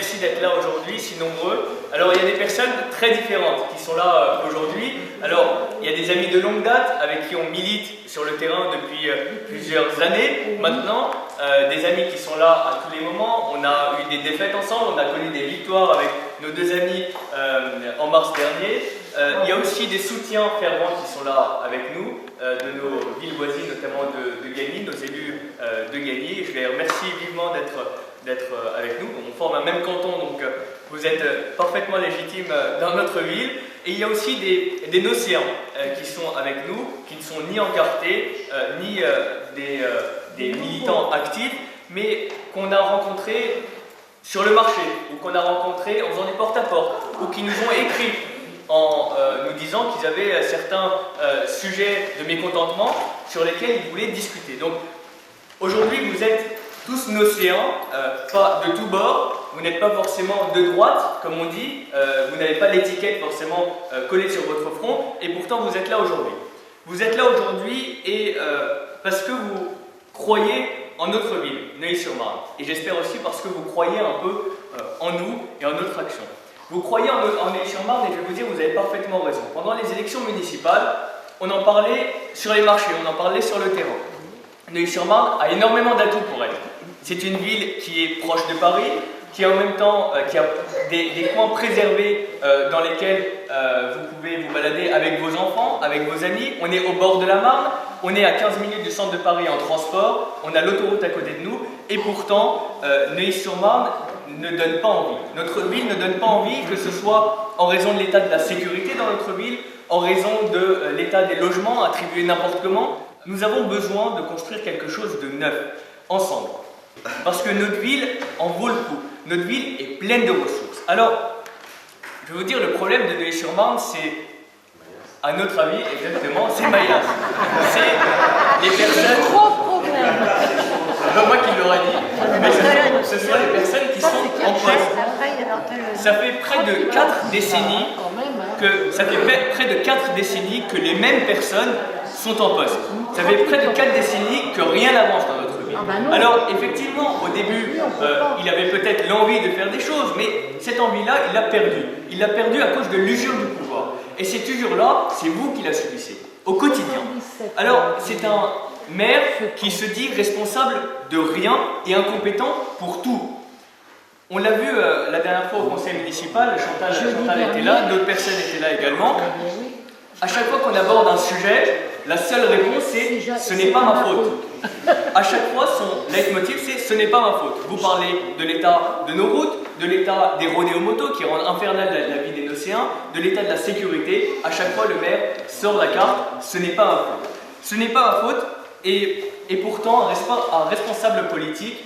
merci d'être là aujourd'hui, si nombreux. Alors, il y a des personnes très différentes qui sont là aujourd'hui. Alors, il y a des amis de longue date avec qui on milite sur le terrain depuis plusieurs années. Maintenant, des amis qui sont là à tous les moments. On a eu des défaites ensemble, on a connu des victoires avec nos deux amis en mars dernier. Il y a aussi des soutiens fervents qui sont là avec nous, de nos villes voisines, notamment de Gagny, nos élus de Gagny. Je les remercie vivement d'être avec nous. On forme un même canton, donc vous êtes parfaitement légitimes dans notre ville. Et il y a aussi des Nocéens qui sont avec nous, qui ne sont ni encartés, ni des militants actifs, mais qu'on a rencontrés sur le marché, ou qu'on a rencontrés en faisant du porte-à-porte, ou qui nous ont écrit en nous disant qu'ils avaient certains sujets de mécontentement sur lesquels ils voulaient discuter. Donc aujourd'hui, vous êtes tous Nocéens, pas de tous bords, vous n'êtes pas forcément de droite, comme on dit, vous n'avez pas l'étiquette forcément collée sur votre front, et pourtant vous êtes là aujourd'hui. Vous êtes là aujourd'hui et parce que vous croyez en notre ville, Neuilly-sur-Marne, et j'espère aussi parce que vous croyez un peu en nous et en notre action. Vous croyez en Neuilly-sur-Marne et je vais vous dire, vous avez parfaitement raison. Pendant les élections municipales, on en parlait sur les marchés, on en parlait sur le terrain. Neuilly-sur-Marne a énormément d'atouts pour elle. C'est une ville qui est proche de Paris, qui en même temps qui a des coins préservés dans lesquels vous pouvez vous balader avec vos enfants, avec vos amis. On est au bord de la Marne, on est à 15 minutes du centre de Paris en transport, on a l'autoroute à côté de nous, et pourtant Neuilly-sur-Marne ne donne pas envie. Notre ville ne donne pas envie, que ce soit en raison de l'état de la sécurité dans notre ville, en raison de l'état des logements attribués n'importe comment. Nous avons besoin de construire quelque chose de neuf, ensemble. Parce que notre ville en vaut le coup. Notre ville est pleine de ressources. Alors, je vais vous dire, le problème de Neuilly-sur-Marne, c'est, à notre avis, exactement, c'est Maillas. C'est les personnes... Gros problème. C'est pas moi qui l'aurais dit, mais ce sont les personnes qui sont en poste. Ça fait près de 4 décennies que les mêmes personnes sont en poste. Ça fait près de 4 décennies que rien n'avance dans notre ville. Alors effectivement, au début, il avait peut-être l'envie de faire des choses, mais cette envie-là, il l'a perdue. Il l'a perdue à cause de l'usure du pouvoir. Et cette usure-là, c'est vous qui la subissez, au quotidien. Alors, c'est un maire qui se dit responsable de rien et incompétent pour tout. On l'a vu la dernière fois au conseil municipal, Chantal était là, d'autres personnes étaient là également. À chaque fois qu'on aborde un sujet, la seule réponse c'est « ce n'est pas ma faute ». À chaque fois, son leitmotiv c'est « ce n'est pas ma faute ». Vous parlez de l'état de nos routes, de l'état des rodéomotos qui rendent infernale la vie des Nocéens, de l'état de la sécurité. À chaque fois, le maire sort la carte « ce n'est pas ma faute ». Ce n'est pas ma faute et pourtant un responsable politique,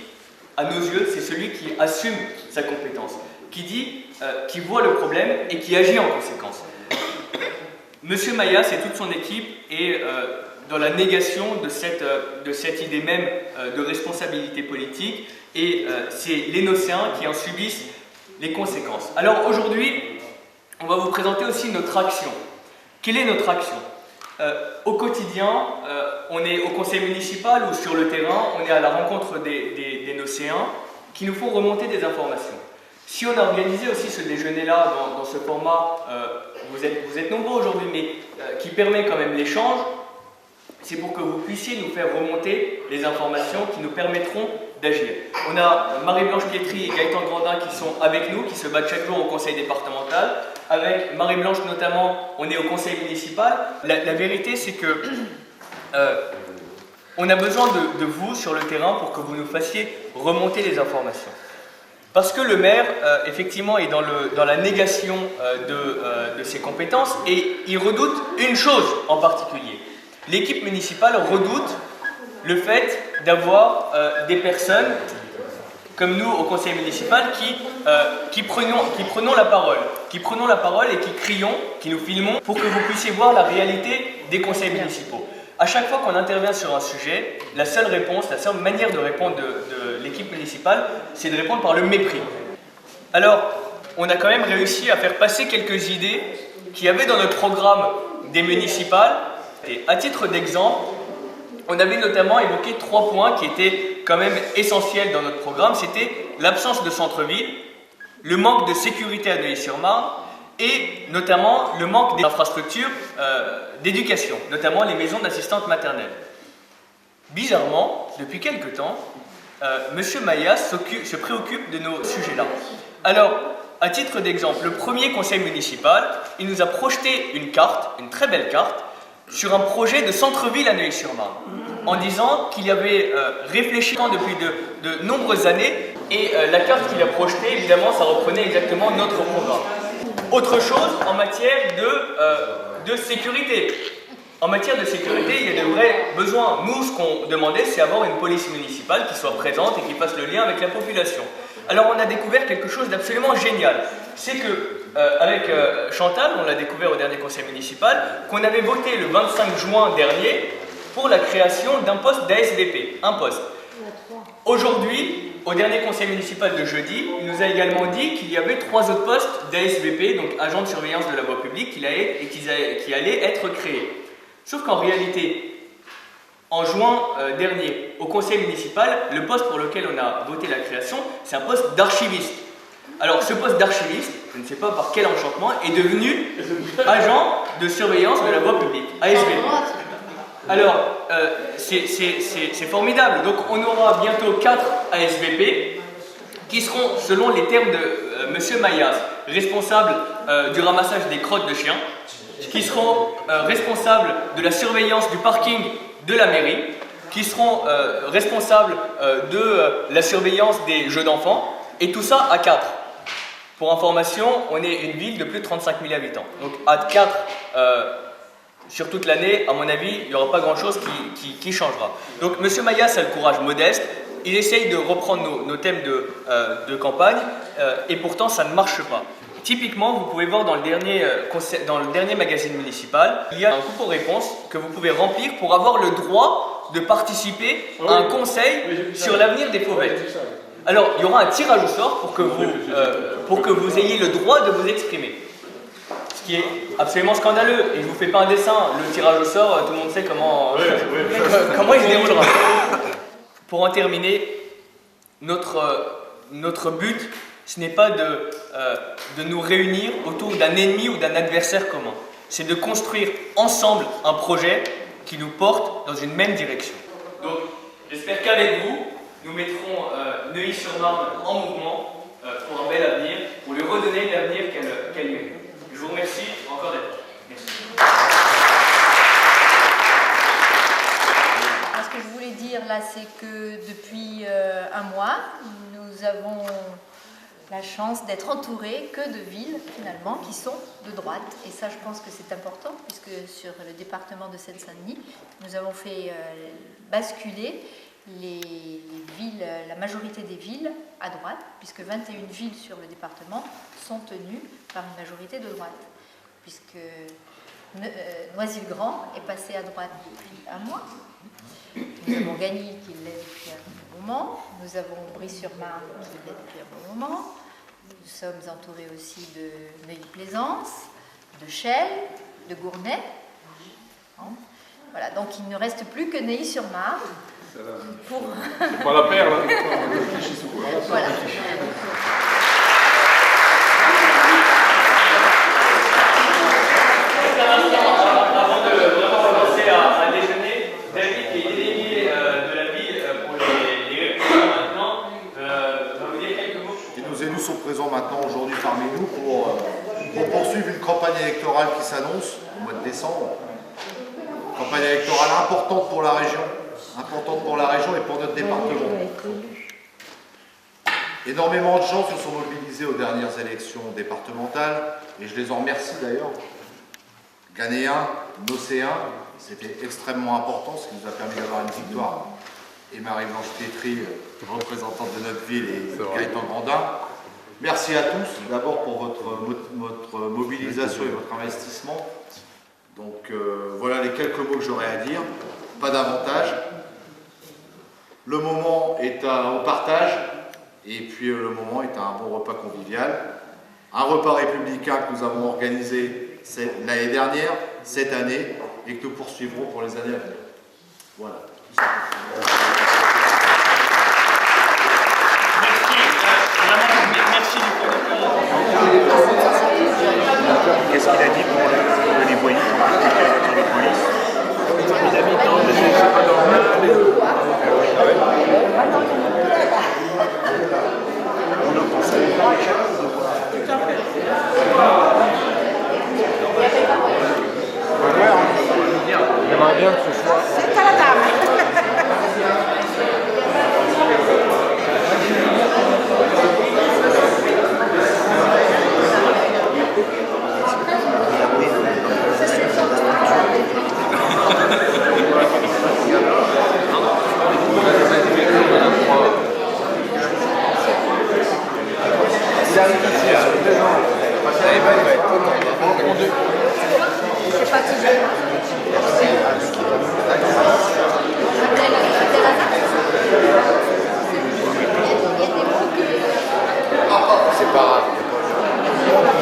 à nos yeux, c'est celui qui assume sa compétence, qui dit, qui voit le problème et qui agit en conséquence. Monsieur Maillas et toute son équipe est dans la négation de cette idée même de responsabilité politique et c'est les Nocéens qui en subissent les conséquences. Alors aujourd'hui, on va vous présenter aussi notre action. Quelle est notre action ? Au quotidien, on est au conseil municipal ou sur le terrain, on est à la rencontre des Nocéens qui nous font remonter des informations. Si on a organisé aussi ce déjeuner-là dans ce format, vous êtes nombreux aujourd'hui, mais qui permet quand même l'échange, c'est pour que vous puissiez nous faire remonter les informations qui nous permettront d'agir. On a Marie-Blanche Pietri et Gaëtan Grandin qui sont avec nous, qui se battent chaque jour au conseil départemental. Avec Marie-Blanche notamment, on est au conseil municipal. La vérité, c'est que on a besoin de vous sur le terrain pour que vous nous fassiez remonter les informations. Parce que le maire, effectivement, est dans la négation de ses compétences et il redoute une chose en particulier. L'équipe municipale redoute le fait d'avoir des personnes comme nous au conseil municipal qui prenons la parole et qui crions, qui nous filmons pour que vous puissiez voir la réalité des conseils municipaux. À chaque fois qu'on intervient sur un sujet, la seule réponse, la seule manière de répondre de l'équipe municipale, c'est de répondre par le mépris. Alors, on a quand même réussi à faire passer quelques idées qu'il y avait dans notre programme des municipales. Et à titre d'exemple, on avait notamment évoqué 3 points qui étaient quand même essentiels dans notre programme. C'était l'absence de centre-ville, le manque de sécurité à Neuilly-sur-Marne et notamment le manque d'infrastructures d'éducation, notamment les maisons d'assistantes maternelles. Bizarrement, depuis quelque temps, M. Maillas se préoccupe de nos sujets-là. Alors, à titre d'exemple, le premier conseil municipal, il nous a projeté une carte, une très belle carte, sur un projet de centre-ville à Neuilly-sur-Marne, en disant qu'il y avait réfléchi depuis de nombreuses années, et la carte qu'il a projetée, évidemment, ça reprenait exactement notre programme. Autre chose en matière de sécurité. En matière de sécurité, il y a de vrais besoins. Nous, ce qu'on demandait, c'est avoir une police municipale qui soit présente et qui fasse le lien avec la population. Alors, on a découvert quelque chose d'absolument génial. C'est que, avec Chantal, on l'a découvert au dernier conseil municipal, qu'on avait voté le 25 juin dernier pour la création d'un poste d'ASVP, un poste. Aujourd'hui, au dernier conseil municipal de jeudi, il nous a également dit qu'il y avait 3 autres postes d'ASVP, donc agents de surveillance de la voie publique, qui allaient être créés. Sauf qu'en réalité, en juin dernier, au conseil municipal, le poste pour lequel on a voté la création, c'est un poste d'archiviste. Alors ce poste d'archiviste, je ne sais pas par quel enchantement, est devenu agent de surveillance de la voie publique, ASVP. Alors, c'est formidable. Donc on aura bientôt 4 ASVP qui seront, selon les termes de M. Maillas, responsables du ramassage des crottes de chiens, qui seront responsables de la surveillance du parking de la mairie, qui seront responsables de la surveillance des jeux d'enfants, et tout ça à 4. Pour information, on est une ville de plus de 35 000 habitants. Donc à 4, sur toute l'année, à mon avis, il n'y aura pas grand-chose qui changera. Donc M. Maillas a le courage modeste, il essaye de reprendre nos thèmes de campagne, et pourtant ça ne marche pas. Typiquement, vous pouvez voir dans le dernier magazine municipal, il y a un concours-réponse que vous pouvez remplir pour avoir le droit de participer à un conseil sur l'avenir des fauvettes. Alors, il y aura un tirage au sort pour que vous ayez le droit de vous exprimer. Ce qui est absolument scandaleux. Et je ne vous fais pas un dessin, le tirage au sort, tout le monde sait comment il se déroulera. Pour en terminer, notre but, ce n'est pas de nous réunir autour d'un ennemi ou d'un adversaire commun. C'est de construire ensemble un projet qui nous porte dans une même direction. Donc, j'espère qu'avec vous, nous mettrons Neuilly-sur-Marne en mouvement pour un bel avenir, pour lui redonner l'avenir qu'elle mérite. Je vous remercie encore d'être là. Merci. Ce que je voulais dire là, c'est que depuis un mois, nous avons la chance d'être entourés que de villes, finalement, qui sont de droite. Et ça, je pense que c'est important, puisque sur le département de Seine-Saint-Denis, nous avons fait basculer les villes, la majorité des villes à droite, puisque 21 villes sur le département sont tenues par une majorité de droite, puisque Noisy-le-Grand est passé à droite depuis un mois. Nous avons Gagny qui l'est depuis un moment, nous avons Brie-sur-Marne qui l'est depuis un bon moment, nous sommes entourés aussi de Neuilly-Plaisance, de Chelles, de Gournay. Voilà, donc il ne reste plus que Neuilly-sur-Marne. Pour... C'est pas la perle, hein. Voilà. Avant de vraiment commencer à déjeuner, David, qui est délégué de la ville pour les réunions maintenant, va vous dire quelques mots. Et nos élus sont présents maintenant aujourd'hui parmi nous pour poursuivre une campagne électorale qui s'annonce au mois de décembre. Campagne électorale importante pour la région. Et pour notre département. Énormément de gens se sont mobilisés aux dernières élections départementales, et je les en remercie d'ailleurs. Ghanéens, Nocéens, c'était extrêmement important, ce qui nous a permis d'avoir une victoire. Et Marie-Blanche Pietri, représentante de notre ville, et Gaëtan Grandin. Merci à tous, d'abord pour votre mobilisation et votre investissement. Donc voilà les quelques mots que j'aurais à dire, pas davantage. Le moment est au partage, et puis le moment est un bon repas convivial. Un repas républicain que nous avons organisé l'année dernière, cette année, et que nous poursuivrons pour les années à venir. Voilà. Merci, vraiment, merci du fond du cœur. ce qu'il a dit pour les voyous, pour les voitures de police. Les habitants de c'est pas normal. On en pense J'aimerais bien que ce soit. C'est à la dame. C'est pas grave.